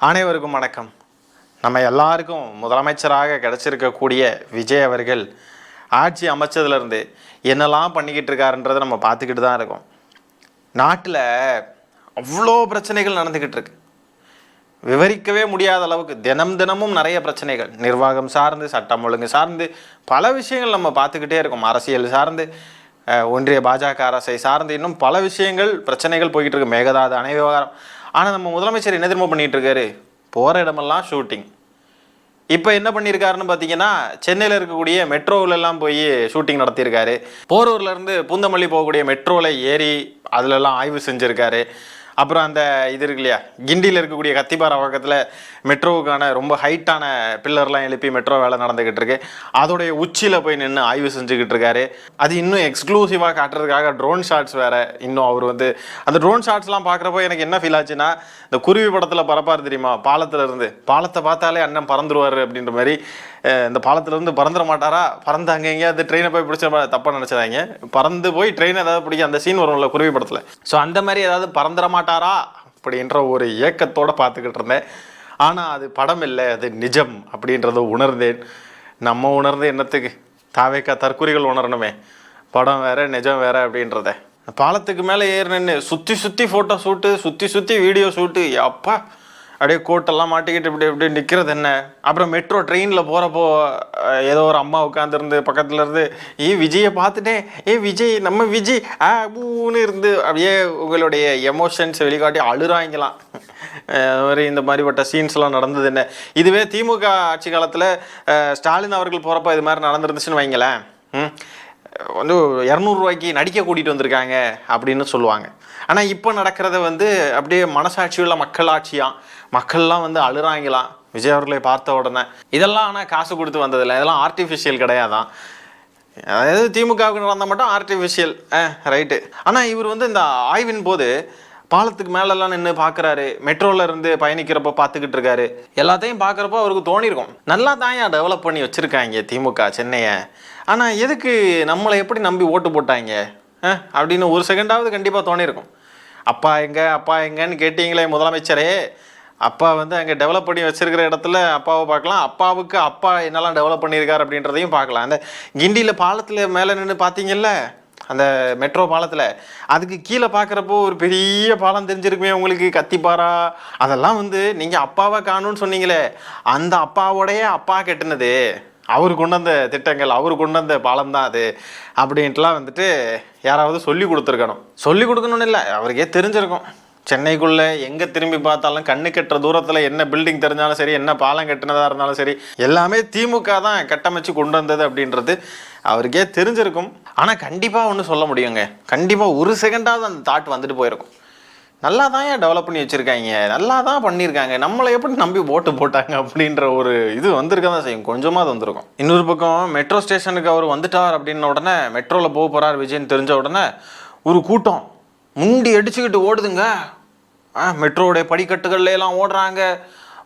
அனைவருக்கும் வணக்கம். நம்ம எல்லாருக்கும் முதலமைச்சராக கிடச்சிருக்கக்கூடிய விஜய் அவர்கள் ஆட்சி அமைச்சதுலேருந்து என்னெல்லாம் பண்ணிக்கிட்டு இருக்காருன்றதை நம்ம பார்த்துக்கிட்டு தான் இருக்கோம். நாட்டில் அவ்வளோ பிரச்சனைகள் நடந்துக்கிட்டு இருக்கு. விவரிக்கவே முடியாத அளவுக்கு தினமும் நிறைய பிரச்சனைகள், நிர்வாகம் சார்ந்து, சட்டம் ஒழுங்கு சார்ந்து பல விஷயங்கள் நம்ம பார்த்துக்கிட்டே இருக்கோம். அரசியல் சார்ந்து, ஒன்றிய பாஜக அரசை சார்ந்து இன்னும் பல விஷயங்கள் பிரச்சனைகள் போய்கிட்டு இருக்கு. மேகதாது அணை விவகாரம். ஆனால் நம்ம முதலமைச்சர் என்ன திரும்ப பண்ணிகிட்டு இருக்காரு? போகிற இடமெல்லாம் ஷூட்டிங். இப்போ என்ன பண்ணியிருக்காருன்னு பார்த்தீங்கன்னா, சென்னையில் இருக்கக்கூடிய மெட்ரோவிலெல்லாம் போய் ஷூட்டிங் நடத்தியிருக்காரு. போரூர்லேருந்து பூந்தமல்லி போகக்கூடிய மெட்ரோவில் ஏறி அதிலெல்லாம் ஆய்வு செஞ்சுருக்காரு. அப்புறம் அந்த இது இருக்கு இல்லையா, கிண்டியில் இருக்கக்கூடிய கத்திப்பாறை பக்கத்தில் மெட்ரோவுக்கான ரொம்ப ஹைட்டான பில்லர்லாம் எழுப்பி மெட்ரோ வேலை நடந்துக்கிட்டு இருக்கு. அதோடைய உச்சியில் போய் நின்று ஆய்வு செஞ்சுக்கிட்டு இருக்காரு. அது இன்னும் எக்ஸ்க்ளூசிவாக காட்டுறதுக்காக ட்ரோன் ஷாட்ஸ் வேறு. இன்னும் அவர் அந்த ட்ரோன் ஷாட்ஸ்லாம் பார்க்குறப்போ எனக்கு என்ன ஃபீல் ஆச்சுன்னா, இந்த குருவி படத்தில் பறப்பார் தெரியுமா, பாலத்தை பார்த்தாலே அண்ணன் பறந்துருவார் அப்படின்ற மாதிரி. இந்த பாலத்திலேருந்து பறந்துட மாட்டாரா? பறந்து அங்கே எங்கேயாவது ட்ரெயினை போய் பிடிச்ச தப்பாக நினச்சிடாங்க. பறந்து போய் ட்ரெயின் ஏதாவது பிடிக்க அந்த சீன் வரும்ல குருவி படத்தில். ஸோ அந்த மாதிரி ஏதாவது பறந்துட மாட்டாரா அப்படின்ற ஒரு ஏக்கத்தோடு பார்த்துக்கிட்டு இருந்தேன். ஆனால் அது படம் இல்லை, அது நிஜம் அப்படின்றத உணர்ந்தேன். நம்ம உணர்ந்து என்னத்துக்கு, தாவேக்கா தற்குறிகள் உணரணுமே. படம் வேறு நிஜம் வேறு அப்படின்றத. பாலத்துக்கு மேலே ஏறினு சுற்றி ஃபோட்டோ ஷூட்டு, சுற்றி வீடியோ ஷூட்டு. அப்பா அப்படியே கோட்டெல்லாம் மாட்டிக்கிட்டு இப்படி நிற்கிறது என்ன. அப்புறம் மெட்ரோ ட்ரெயினில் போகிறப்போ ஏதோ ஒரு அம்மா உட்காந்துருந்து பக்கத்தில் இருந்து விஜயை பார்த்துட்டேன், விஜய் நம்ம விஜய் மூன்னு இருந்து அப்படியே உங்களுடைய எமோஷன்ஸ் வெளிக்காட்டி அழுறாங்கலாம். அது மாதிரி இந்த மாதிரிப்பட்ட சீன்ஸ்லாம் நடந்தது என்ன. இதுவே திமுக ஆட்சி காலத்தில் ஸ்டாலின் அவர்கள் போகிறப்போ இது மாதிரி நடந்துருந்துச்சுன்னு வைங்களேன், 200 ரூபாய்க்கு நடிக்க கூட்டிகிட்டு வந்திருக்காங்க அப்படின்னு சொல்லுவாங்க. ஆனால் இப்போ நடக்கிறத அப்படியே மனசாட்சியுள்ள மக்களாட்சியாக மக்கள்லாம் அழுறாங்களாம் விஜய் அவர்களை பார்த்த உடனே. இதெல்லாம் ஆனால் காசு கொடுத்து வந்ததில்லை, இதெல்லாம் ஆர்டிஃபிஷியல் கிடையாதான். அதாவது திமுகவுக்கு நடந்தால் மட்டும் ஆர்டிஃபிஷியல் ரைட்டு. ஆனால் இவர் இந்த ஆய்வின் போது பாலத்துக்கு மேலெல்லாம் நின்று பார்க்குறாரு, மெட்ரோவில் இருந்து பயணிக்கிறப்ப பார்த்துக்கிட்டு இருக்காரு. எல்லாத்தையும் பார்க்குறப்போ அவருக்கு தோணியிருக்கும், நல்லா தான் டெவலப் பண்ணி வச்சுருக்காங்க திமுக சென்னையை. ஆனால் எதுக்கு நம்மளை எப்படி நம்பி ஓட்டு போட்டாங்க அப்படின்னு ஒரு செகண்டாவது கண்டிப்பாக தோணியிருக்கும். அப்பா எங்கன்னு கேட்டீங்களே முதலமைச்சரே, அப்பா அங்கே டெவலப் பண்ணி வச்சுருக்கிற இடத்துல அப்பாவை பார்க்கலாம். அப்பாவுக்கு அப்பா என்னெல்லாம் டெவலப் பண்ணியிருக்காரு அப்படின்றதையும் பார்க்கலாம். அந்த கிண்டியில் பாலத்தில் மேலே நின்று பார்த்தீங்கல்ல, அந்த மெட்ரோ பாலத்தில், அதுக்கு கீழே பார்க்குறப்போ ஒரு பெரிய பாலம் தெரிஞ்சிருக்குமே உங்களுக்கு, கத்திப்பாரா. அதெல்லாம் நீங்கள் அப்பாவை காணும்னு சொன்னீங்களே, அந்த அப்பாவோடைய அப்பா கெட்டுனது, அவர் கொண்டு வந்த திட்டங்கள், அவர் கொண்டு வந்த பாலம் தான் அது அப்படின்ட்டுலாம் யாராவது சொல்லி கொடுத்துருக்கணும். சொல்லி கொடுக்கணும்னு இல்லை, அவருக்கே தெரிஞ்சிருக்கும். சென்னைக்குள்ளே எங்கே திரும்பி பார்த்தாலும் கண்ணு கட்டுற தூரத்தில் என்ன பில்டிங் தெரிஞ்சாலும் சரி, என்ன பாலம் கட்டினதாக இருந்தாலும் சரி, எல்லாமே திமுக தான் கட்டமைச்சு கொண்டு வந்தது அப்படின்றது அவருக்கே தெரிஞ்சிருக்கும். ஆனால் கண்டிப்பாக ஒன்று சொல்ல முடியுங்க, கண்டிப்பாக ஒரு செகண்டாவது அந்த தாட் வந்துட்டு போயிருக்கும். நல்லா தான் டெவலப் பண்ணி வச்சுருக்காங்க, நல்லா தான் பண்ணியிருக்காங்க, நம்மளை எப்படி நம்பி ஓட்டு போட்டாங்க அப்படின்ற ஒரு இது வந்திருக்க தான் செய்யும், கொஞ்சமாக அது வந்திருக்கும். இன்னொரு பக்கம் மெட்ரோ ஸ்டேஷனுக்கு அவர் வந்துட்டார் அப்படின்ன உடனே, மெட்ரோவில் போக போகிறார் விஜய்னு தெரிஞ்ச உடனே ஒரு கூட்டம் முண்டி அடிச்சுக்கிட்டு ஓடுதுங்க. மெட்ரோடைய படிக்கட்டுகள்லாம் ஓடுறாங்க,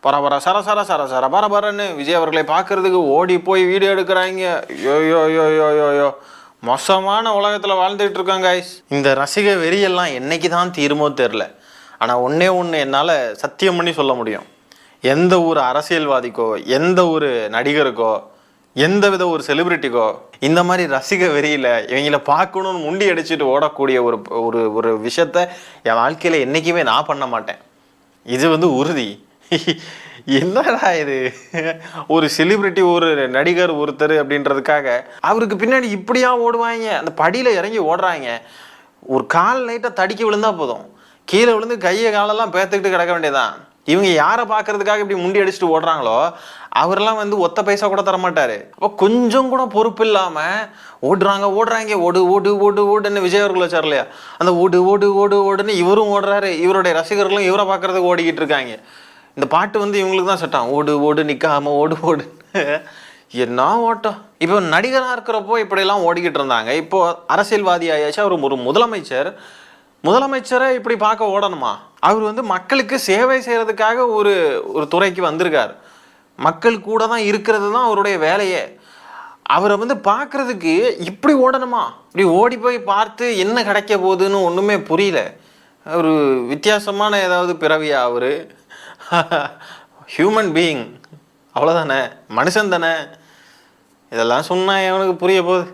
பரபர சர பரபரன்னு விஜய் அவர்களை பார்க்கறதுக்கு ஓடி போய் வீடியோ எடுக்கிறாங்க. யோயோ மோசமான உலகத்தில் வாழ்ந்துகிட்டு இருக்காங்க. இந்த ரசிக வெறியெல்லாம் என்னைக்கு தான் தீருமோ தெரில. ஆனால் ஒன்றே ஒன்று என்னால் சத்தியம் பண்ணி சொல்ல முடியும், எந்த ஒரு அரசியல்வாதிக்கோ, எந்த ஒரு நடிகருக்கோ, எந்த வித ஒரு செலிபிரிட்டிக்கோ இந்த மாதிரி ரசிக வெறியில் இவங்கள பார்க்கணுன்னு முண்டி அடிச்சுட்டு ஓடக்கூடிய ஒரு ஒரு விஷயத்த என் வாழ்க்கையில் என்றைக்குமே நான் பண்ண மாட்டேன். இது உறுதி. என்னடா இது, ஒரு செலிபிரிட்டி, ஒரு நடிகர் ஒருத்தர் அப்படின்றதுக்காக அவருக்கு பின்னாடி இப்படியா ஓடுவாங்க. அந்த படியில் இறங்கி ஓடுறாங்க, ஒரு கால் லைட்டாக தடிக்க விழுந்தா போதும், கீழே விழுந்து கையை காலெல்லாம் பேத்துக்கிட்டு கிடக்க வேண்டியதான். இவங்க யாரை பார்க்கறதுக்காக இப்படி முண்டி அடிச்சுட்டு ஓடுறாங்களோ அவரெல்லாம் ஒத்த பைசா கூட தரமாட்டார். அப்போ கொஞ்சம் கூட பொறுப்பு இல்லாமல் ஓடுறாங்க. ஓடுன்னு விஜய் அவர்கள் வச்சார் இல்லையா, அந்த ஓடுன்னு இவரும் ஓடுறாரு, இவருடைய ரசிகர்களும் இவரை பார்க்கறதுக்கு ஓடிக்கிட்டு இருக்காங்க. இந்த பாட்டு இவங்களுக்கு தான் சட்டம், ஓடு நிற்காம ஓடு என்ன ஓட்டம். இப்போ நடிகராக இருக்கிறப்போ இப்படியெல்லாம் ஓடிக்கிட்டு இருந்தாங்க. இப்போது அரசியல்வாதி ஆயாச்சு, அவர் ஒரு முதலமைச்சரை இப்படி பார்க்க ஓடணுமா? அவர் மக்களுக்கு சேவை செய்கிறதுக்காக ஒரு துறைக்கு வந்திருக்கார். மக்கள் கூட தான் இருக்கிறது தான் அவருடைய வேலையே. அவரை பார்க்குறதுக்கு இப்படி ஓடணுமா? இப்படி ஓடி போய் பார்த்து என்ன கிடைக்க போகுதுன்னு ஒன்றுமே புரியல. ஒரு வித்தியாசமான ஏதாவது பிறவியா அவர்? ஹியூமன் பீயிங், அவ்வளோதானே, மனுஷன் தானே. இதெல்லாம் சொன்னால் எவனுக்கு புரிய போகுது?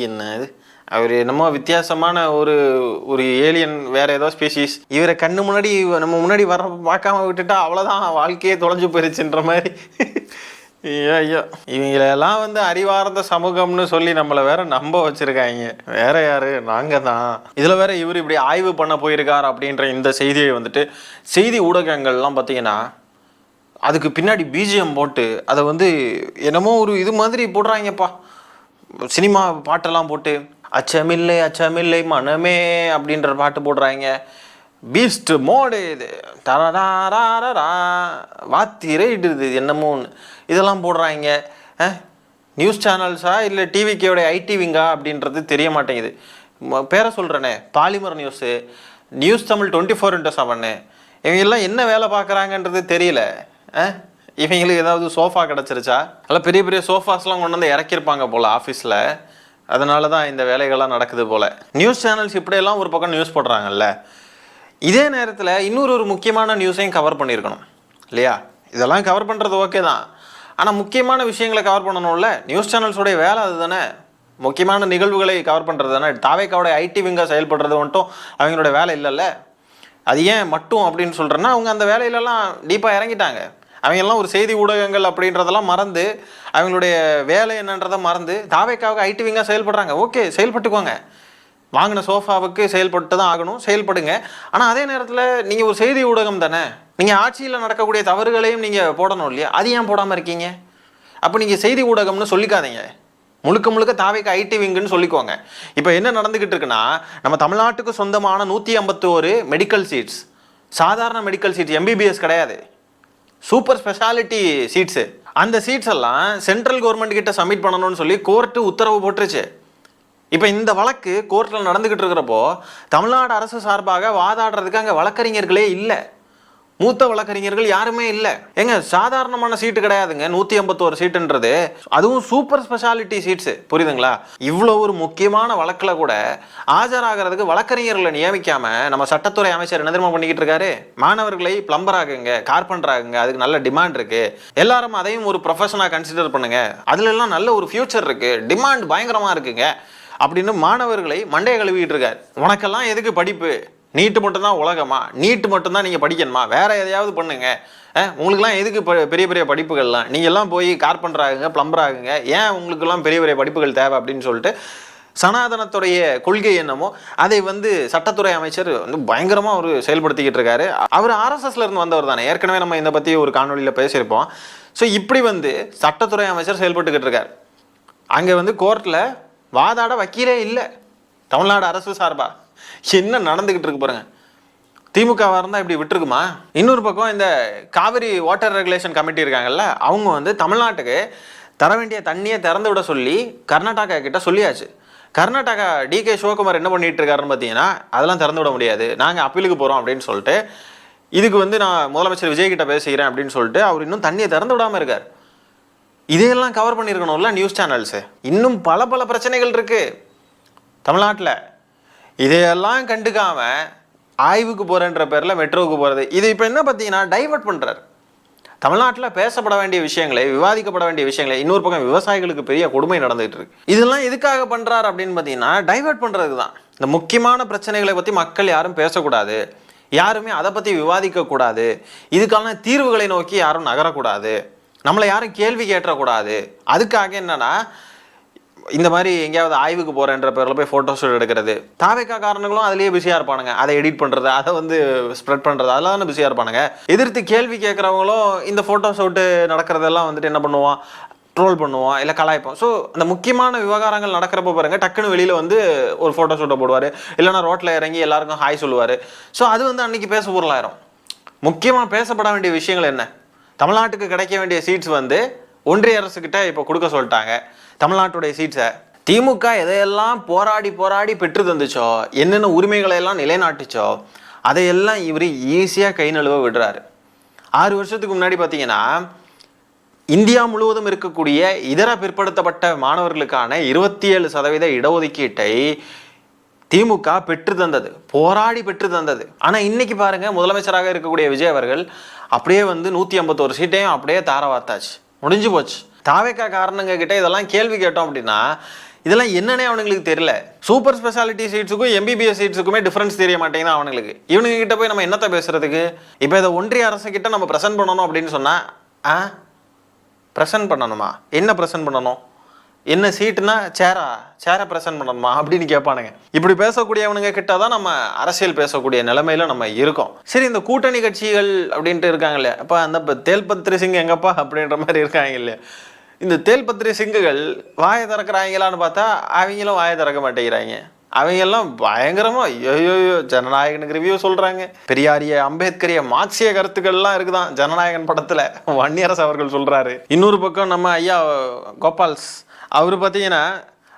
என்ன இது, அவர் என்னமோ வித்தியாசமான ஒரு ஒரு ஏலியன், வேற ஏதோ ஸ்பீஷீஸ், இவரை கண்ணு முன்னாடி நம்ம முன்னாடி வர பார்க்காம விட்டுட்டா அவ்வளோதான், வாழ்க்கையே தொலைஞ்சு போயிருச்சுன்ற மாதிரி. ஐயோ, இவங்களெல்லாம் வந்து அறிவார்ந்த சமூகம்னு சொல்லி நம்மளை வேற நம்ப வச்சிருக்காங்க. வேற யாரு, நாங்கள் தான். இதில் வேற இவர் இப்படி ஆய்வு பண்ண போயிருக்கார் அப்படின்ற இந்த செய்தியை வந்துட்டு செய்தி ஊடகங்கள்லாம் பார்த்தீங்கன்னா அதுக்கு பின்னாடி பிஜிஎம் போட்டு அதை வந்து என்னமோ ஒரு இது மாதிரி போடுறாங்கப்பா. சினிமா பாட்டெல்லாம் போட்டு அச்சமில்லை அச்சமில்லை மனமே அப்படின்ற பாட்டு போடுறாங்க. பீஸ்ட் மோடு இது தரா வாத்திரை இடுது என்னமோ இதெல்லாம் போடுறாங்க. நியூஸ் சேனல்ஸா இல்லை டிவிக்கோடைய ஐடிவிங்கா அப்படின்றது தெரிய மாட்டேங்குது. பேரை சொல்கிறேனே, polymer news, news Tamil 24x7, இவங்கெல்லாம் என்ன வேலை பார்க்குறாங்கன்றது தெரியல. இவங்களுக்கு ஏதாவது சோஃபா கிடச்சிருச்சா? நல்லா பெரிய பெரிய சோஃபாஸ்லாம் கொண்டு வந்து இறக்கியிருப்பாங்க போல் ஆஃபீஸில். அதனால தான் இந்த வேலைகள்லாம் நடக்குது போல். நியூஸ் சேனல்ஸ் இப்படியெல்லாம் ஒரு பக்கம் நியூஸ் போடுறாங்கல்ல, இதே நேரத்தில் இன்னொரு முக்கியமான நியூஸையும் கவர் பண்ணியிருக்கணும் இல்லையா? இதெல்லாம் கவர் பண்ணுறது ஓகே தான், ஆனால் முக்கியமான விஷயங்களை கவர் பண்ணணும்ல. நியூஸ் சேனல்ஸோடைய வேலை அது தானே, முக்கியமான நிகழ்வுகளை கவர் பண்ணுறது தானே. தாவேக்காவோட ஐடி விங்காக செயல்படுறது மட்டும் அவங்களோட வேலை இல்லைல்ல. அது ஏன் மட்டும் அப்படின்னு சொல்கிறேன்னா, அவங்க அந்த வேலையிலலாம் டீப்பாக இறங்கிட்டாங்க. அவங்கெல்லாம் ஒரு செய்தி ஊடகங்கள் அப்படின்றதெல்லாம் மறந்து, அவங்களுடைய வேலை என்னன்றதை மறந்து தாவேக்காவுக்கு ஐடி விங்காக செயல்படுறாங்க. ஓகே, செயல்பட்டுக்கோங்க. வாங்கின சோஃபாவுக்கு செயல்பட்டு தான் ஆகணும், செயல்படுங்க. ஆனால் அதே நேரத்தில் நீங்கள் ஒரு செய்தி ஊடகம் தானே, நீங்கள் ஆட்சியில் நடக்கக்கூடிய தவறுகளையும் நீங்கள் போடணும் இல்லையா? அது ஏன் போடாமல் இருக்கீங்க? அப்போ நீங்கள் செய்தி ஊடகம்னு சொல்லிக்காதீங்க, முழுக்க முழுக்க தாவேக்கா ஐடி விங்குன்னு சொல்லிக்கோங்க. இப்போ என்ன நடந்துக்கிட்டு இருக்குன்னா, நம்ம தமிழ்நாட்டுக்கு சொந்தமான 151 மெடிக்கல் சீட்ஸ், சாதாரண மெடிக்கல் சீட்ஸ், எம்பிபிஎஸ் கிடையாது, சூப்பர் ஸ்பெஷாலிட்டி சீட்ஸு. அந்த சீட்ஸ் எல்லாம் சென்ட்ரல் கவர்மெண்ட் கிட்ட சப்மிட் பண்ணணும்னு சொல்லி கோர்ட்டு உத்தரவு போட்டுருச்சு. இப்போ இந்த வழக்கு கோர்ட்டில் நடந்துக்கிட்டு இருக்கிறப்போ தமிழ்நாடு அரசு சார்பாக வாதாடுறதுக்கு அங்கே வழக்கறிஞர்களே இல்லை, மூத்த வழக்கறிஞர்கள் யாருமே இல்லை. ஏங்க, சாதாரணமான சீட்டு கிடையாதுங்க 151 சீட்டுன்றது, அதுவும் சூப்பர் ஸ்பெஷாலிட்டி சீட்ஸு, புரியுதுங்களா? இவ்வளோ ஒரு முக்கியமான வழக்கில் கூட ஆஜராகிறதுக்கு வழக்கறிஞர்களை நியமிக்காம நம்ம சட்டத்துறை அமைச்சர் என்ன தெரியுமா பண்ணிக்கிட்டு இருக்காரு? மாணவர்களை பிளம்பர் ஆகுங்க, கார்பெண்டர் ஆகுங்க, அதுக்கு நல்ல டிமாண்ட் இருக்கு, எல்லாரும் அதையும் ஒரு ப்ரொஃபஷனாக கன்சிடர் பண்ணுங்க, அதுல எல்லாம் நல்ல ஒரு ஃபியூச்சர் இருக்கு, டிமாண்ட் பயங்கரமா இருக்குங்க அப்படின்னு மாணவர்களை மண்டையை கழுவிக்கிட்டு இருக்காரு. உனக்கெல்லாம் எதுக்கு படிப்பு? நீட்டு மட்டும்தான் உலகமா? நீட்டு மட்டும்தான் நீங்கள் படிக்கணுமா? வேற எதையாவது பண்ணுங்க. உங்களுக்குலாம் எதுக்கு பெரிய பெரிய படிப்புகள்லாம்? நீங்கள் எல்லாம் போய் கார்பெண்டர் ஆகுங்க, பிளம்பர் ஆகுங்க, ஏன் உங்களுக்கெல்லாம் பெரிய பெரிய படிப்புகள் தேவை அப்படின்னு சொல்லிட்டு சனாதனத்துடைய கொள்கை என்னமோ அதை வந்து சட்டத்துறை அமைச்சர் வந்து பயங்கரமாக ஒரு செயல்படுத்திக்கிட்டு இருக்காரு. அவர் ஆர்எஸ்எஸ்ல இருந்து வந்தவர் தானே, ஏற்கனவே நம்ம இதை பற்றி ஒரு காணொலியில் பேசியிருப்போம். ஸோ இப்படி வந்து சட்டத்துறை அமைச்சர் செயல்பட்டுக்கிட்டு இருக்கார். அங்கே வந்து கோர்ட்டில் வாதாட வக்கீலே இல்லை தமிழ்நாடு அரசு சார்பா. என்ன நடந்துகிட்டு இருக்கு பாருங்க. திமுகவாக இருந்தால் இப்படி விட்டுருக்குமா? இன்னொரு பக்கம் இந்த காவிரி வாட்டர் ரெகுலேஷன் கமிட்டி இருக்காங்கல்ல, அவங்க வந்து தமிழ்நாட்டுக்கு தர வேண்டிய தண்ணியை திறந்து விட சொல்லி கர்நாடகா கிட்ட சொல்லியாச்சு. கர்நாடகா டிகே சிவகுமார் என்ன பண்ணிட்டு இருக்காருன்னு பார்த்தீங்கன்னா, அதெல்லாம் திறந்து விட முடியாது, நாங்கள் அப்பீலுக்கு போகிறோம் அப்படின்னு சொல்லிட்டு, இதுக்கு வந்து நான் முதலமைச்சர் விஜய் கிட்ட பேசுகிறேன் அப்படின்னு சொல்லிட்டு அவர் இன்னும் தண்ணியை திறந்து விடாமல் இருக்கார். இதையெல்லாம் கவர் பண்ணியிருக்கணும்ல நியூஸ் சேனல்ஸு. இன்னும் பல பல பிரச்சனைகள் இருக்கு தமிழ்நாட்டில். இதையெல்லாம் கண்டுக்காம ஆய்வுக்கு போகிறேன்ற பேரில் மெட்ரோவுக்கு போகிறது, இது இப்போ என்ன பார்த்தீங்கன்னா டைவர்ட் பண்ணுறாரு. தமிழ்நாட்டில் பேசப்பட வேண்டிய விஷயங்களை, விவாதிக்கப்பட வேண்டிய விஷயங்களை, இன்னொரு பக்கம் விவசாயிகளுக்கு பெரிய கொடுமை நடந்துகிட்டு இருக்கு. இதெல்லாம் எதுக்காக பண்ணுறாரு அப்படின்னு பார்த்தீங்கன்னா டைவர்ட் பண்ணுறதுக்கு தான். இந்த முக்கியமான பிரச்சனைகளை பற்றி மக்கள் யாரும் பேசக்கூடாது, யாருமே அதை பற்றி விவாதிக்கக்கூடாது, இதுக்கான தீர்வுகளை நோக்கி யாரும் நகரக்கூடாது, நம்மளை யாரும் கேள்வி கேட்டக்கூடாது. அதுக்காக என்னன்னா இந்த மாதிரி எங்கேயாவது ஆய்வுக்கு போகிறேன்ற பேரில் போய் ஃபோட்டோஸ் எடுக்கிறது. தாவேக்கா காரணங்களும் அதுலேயே பிஸியாக இருப்பானுங்க, அதை எடிட் பண்ணுறது, அதை வந்து ஸ்ப்ரெட் பண்ணுறது, அதெல்லாம் தானே பிஸியாக இருப்பானுங்க. எதிர்த்து கேள்வி கேட்குறவங்களும் இந்த ஃபோட்டோஸ் விட்டு நடக்கிறதெல்லாம் வந்துட்டு என்ன பண்ணுவான், ட்ரோல் பண்ணுவான், இல்லை கலாய்ப்போம். ஸோ அந்த முக்கியமான விவகாரங்கள் நடக்கிறப்ப பாருங்க, டக்குன்னு வெளியில் வந்து ஒரு ஃபோட்டோ ஷூட்டை போடுவார், இல்லைனா ரோட்டில் இறங்கி எல்லாருக்கும் ஹாய் சொல்லுவார். ஸோ அது வந்து அன்றைக்கி பேச பொருளாயிரும். முக்கியமாக பேசப்பட வேண்டிய விஷயங்கள் என்ன? தமிழ்நாட்டுக்கு கிடைக்க வேண்டிய சீட்ஸ் வந்து ஒன்றிய அரசுக்கிட்ட இப்போ கொடுக்க சொல்லிட்டாங்க. தமிழ்நாட்டுடைய சீட்ஸை திமுக எதையெல்லாம் போராடி போராடி பெற்று தந்துச்சோ, என்னென்ன உரிமைகளை எல்லாம் நிலைநாட்டுச்சோ, அதையெல்லாம் இவர் ஈஸியாக கை நழுவ விடுறாரு. 6 வருஷத்துக்கு முன்னாடி பார்த்தீங்கன்னா இந்தியா முழுவதும் இருக்கக்கூடிய இதர பிற்படுத்தப்பட்ட மாணவர்களுக்கான 27% இடஒதுக்கீட்டை திமுக பெற்று தந்தது, போராடி பெற்று தந்தது. ஆனால் இன்னைக்கு பாருங்க, முதலமைச்சராக இருக்கக்கூடிய விஜய் அவர்கள் அப்படியே வந்து 151 சீட்டையும் அப்படியே தார வார்த்தாச்சு, முடிஞ்சு போச்சு. தாவேக்கா காரணங்க கிட்ட இதெல்லாம் கேள்வி கேட்டோம் அப்படின்னா இதெல்லாம் என்னன்னே அவனுங்களுக்கு தெரியல. சூப்பர் ஸ்பெஷாலிட்டி சீட்ஸுக்கும் எம்பிபிஎஸ் சீட்ஸுக்குமே டிஃபரன்ஸ் தெரிய மாட்டேங்குது அவனுங்களுக்கு. இவனுங்க கிட்ட போய் நம்ம என்னத்தை பேசுறதுக்கு? இப்போ இதை ஒன்றிய அரசு கிட்ட நம்ம ப்ரெசென்ட் பண்ணணும் அப்படின்னு சொன்னா ப்ரெசென்ட் பண்ணணுமா? என்ன ப்ரெசென்ட் பண்ணணும்? என்ன சீட்டுனா சேரை ப்ரெசென்ட் பண்ணணுமா அப்படின்னு கேட்பானுங்க. இப்படி பேசக்கூடியவனுங்க கிட்ட தான் நம்ம அரசியல் பேசக்கூடிய நிலைமையில நம்ம இருக்கோம். சரி, இந்த கூட்டணி கட்சிகள் அப்படின்ட்டு இருக்காங்க இல்லையா, அப்போ அந்த தேல்பத்ரி சிங் எங்கப்பா அப்படின்ற மாதிரி இருக்காங்க இல்லையா, இந்த தேல்பத்ரி சிங்குகள் வாயை திறக்கிறாங்களான்னு பார்த்தா அவங்களும் வாயை திறக்க மாட்டேங்கிறாங்க. அவங்கெல்லாம் பயங்கரமா ஐயோ ஜனநாயகனுக்கு ரிவ்யூ சொல்றாங்க. பெரியாரிய, அம்பேத்கரிய, மார்க்சிய கருத்துக்கள்லாம் இருக்குதான் ஜனநாயகன் படத்துல, வன்னியரசு அவர்கள் சொல்றாரு. இன்னொரு பக்கம் நம்ம ஐயா கோபால்ஸ் அவர் பார்த்தீங்கன்னா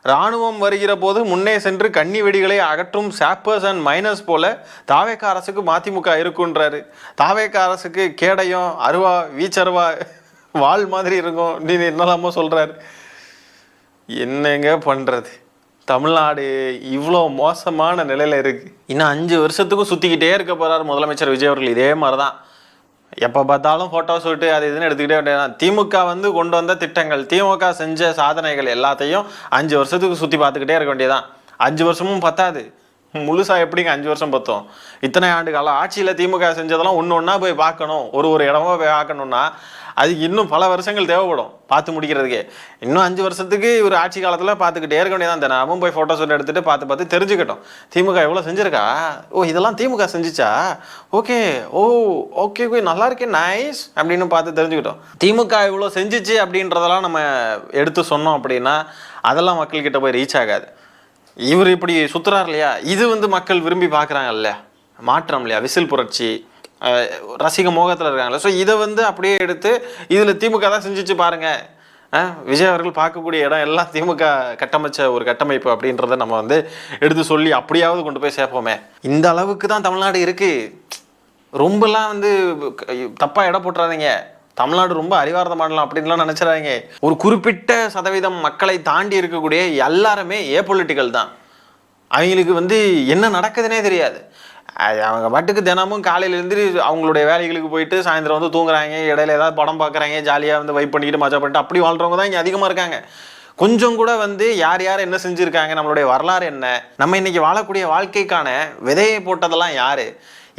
இராணுவம் வருகிற போது முன்னே சென்று கன்னி வெடிகளை அகற்றும் சாப்பர்ஸ் அண்ட் மைனஸ் போல தாவேக்கா அரசுக்கு மதிமுக இருக்குன்றாரு. தாவேக்கா அரசுக்கு கேடயம், அருவா, வீச்சருவா, வால் மாதிரி இருக்கும் நீ என்னெல்லாமோ சொல்றாரு. என்னங்க பண்றது? தமிழ்நாடு இவ்வளோ மோசமான நிலையில இருக்கு. இன்னும் 5 வருஷத்துக்கும் சுத்திக்கிட்டே இருக்க போறாரு முதலமைச்சர் விஜய் அவர்கள். இதே மாதிரிதான் எப்போ பார்த்தாலும் ஃபோட்டோ ஷூட்டு அது இதுன்னு எடுத்துக்கிட்டே வேண்டியதான். திமுக வந்து கொண்டு வந்த திட்டங்கள், திமுக செஞ்ச சாதனைகள் எல்லாத்தையும் 5 வருஷத்துக்கு சுற்றி பார்த்துக்கிட்டே இருக்க வேண்டியதான். 5 வருஷமும் பத்தாது, முழுசா எப்படிங்க 5 வருஷம் பத்தும்? இத்தனை ஆண்டு காலம் ஆட்சியில் திமுக செஞ்சதெல்லாம் ஒன்று ஒன்றா போய் பார்க்கணும், ஒரு இடமா போய் பார்க்கணும்னா அதுக்கு இன்னும் பல வருஷங்கள் தேவைப்படும் பார்த்து முடிக்கிறதுக்கே. இன்னும் 5 வருஷத்துக்கு இவர் ஆட்சி காலத்தில் பார்த்துக்கிட்டே இருக்க வேண்டியதான். தினமும் போய் ஃபோட்டோ ஷூட் எடுத்துகிட்டு பார்த்து தெரிஞ்சுக்கிட்டோம் திமுக எவ்வளோ செஞ்சுருக்கா. இதெல்லாம் திமுக செஞ்சிச்சா, ஓகே நல்லா இருக்கே, நைஸ் அப்படின்னு பார்த்து தெரிஞ்சுக்கிட்டோம். திமுக இவ்வளோ செஞ்சிச்சு அப்படின்றதெல்லாம் நம்ம எடுத்து சொன்னோம் அப்படின்னா அதெல்லாம் மக்கள்கிட்ட போய் ரீச் ஆகாது. இவர் இப்படி சுற்றுறார் இல்லையா, இது வந்து மக்கள் விரும்பி பார்க்குறாங்க இல்லையா, மாற்றம் இல்லையா, விசில் புரட்சி, ரசிக மோகத்தில் இருக்காங்களே. ஸோ இதை வந்து அப்படியே எடுத்து இதில் திமுக தான் செஞ்சிச்சு பாருங்க, விஜய் அவர்கள் பார்க்கக்கூடிய இடம் எல்லாம் திமுக கட்டமைச்ச ஒரு கட்டமைப்பு அப்படின்றத நம்ம வந்து எடுத்து சொல்லி அப்படியாவது கொண்டு போய் சேர்ப்போமே. இந்த அளவுக்கு தான் தமிழ்நாடு இருக்கு. ரொம்பலாம் வந்து தப்பாக இடம் போட்டுறாதீங்க. தமிழ்நாடு ரொம்ப அறிவார்ந்த மாநிலம் அப்படின்லாம் நினைச்சிடாதீங்க. ஒரு குறிப்பிட்ட சதவீதம் மக்களை தாண்டி இருக்கக்கூடிய எல்லாருமே ஏபொலிட்டிக்கல் தான். அவங்களுக்கு வந்து என்ன நடக்குதுன்னே தெரியாது. அவங்க பாட்டுக்கு தினமும் காலையிலேருந்து அவங்களுடைய வேலைகளுக்கு போயிட்டு சாயந்தரம் வந்து தூங்குறாங்க, இடையில ஏதாவது படம் பார்க்குறாங்க, ஜாலியாக வந்து வைப் பண்ணிக்கிட்டு மஜா பண்ணிட்டு அப்படி வாழ்கிறவங்க தான் இங்கே அதிகமாக இருக்காங்க. கொஞ்சம் கூட வந்து யார் என்ன செஞ்சுருக்காங்க, நம்மளுடைய வரலாறு என்ன, நம்ம இன்னைக்கு வாழக்கூடிய வாழ்க்கைக்கான விதையை போட்டதெல்லாம்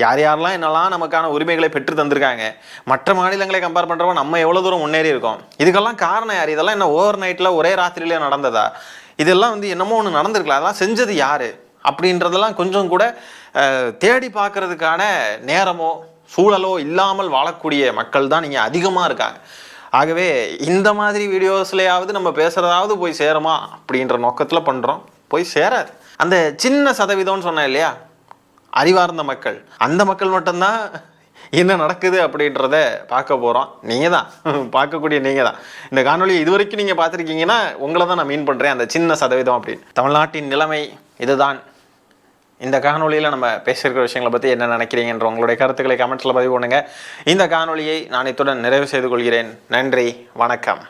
யாரெல்லாம் என்னெல்லாம் நமக்கான உரிமைகளை பெற்று தந்திருக்காங்க, மற்ற மாநிலங்களை கம்பேர் பண்ணுறப்ப நம்ம எவ்வளோ தூரம் முன்னேறி இருக்கோம், இதுக்கெல்லாம் காரணம் யார்? இதெல்லாம் என்ன ஓவர் நைட்டில் ஒரே ராத்திரியிலே நடந்ததா? இதெல்லாம் வந்து என்னமோ ஒன்று நடந்திருக்கலாம், அதெல்லாம் செஞ்சது யார் அப்படின்றதெல்லாம் கொஞ்சம் கூட தேடி பார்க்கறதுக்கான நேரமோ சூழலோ இல்லாமல் வாழக்கூடிய மக்கள் தான் நீங்கள் அதிகமாக இருக்காங்க. ஆகவே இந்த மாதிரி வீடியோஸ்லையாவது நம்ம பேசுகிறதாவது போய் சேருமா அப்படின்ற நோக்கத்தில் பண்ணுறோம். போய் சேராது. அந்த சின்ன சதவீதம்னு சொன்னேன் இல்லையா, அறிவார்ந்த மக்கள், அந்த மக்கள் மட்டும்தான் என்ன நடக்குது அப்படின்றத பார்க்க போகிறோம். நீங்கள் தான் பார்க்கக்கூடிய நீங்கள் தான். இந்த காணொலியை இது வரைக்கும் நீங்கள் பார்த்துருக்கீங்கன்னா உங்களை தான் நான் மீன் பண்ணுறேன், அந்த சின்ன சதவீதம் அப்படின்னு. தமிழ்நாட்டின் நிலைமை இதுதான். இந்த காணொலியில் நம்ம பேசியிருக்கிற விஷயங்களை பற்றி என்ன நினைக்கிறீங்கன்ற உங்களுடைய கருத்துக்களை கமெண்ட்ஸில் பதிவு பண்ணுங்கள். இந்த காணொலியை நான் இத்துடன் நிறைவு செய்து கொள்கிறேன். நன்றி, வணக்கம்.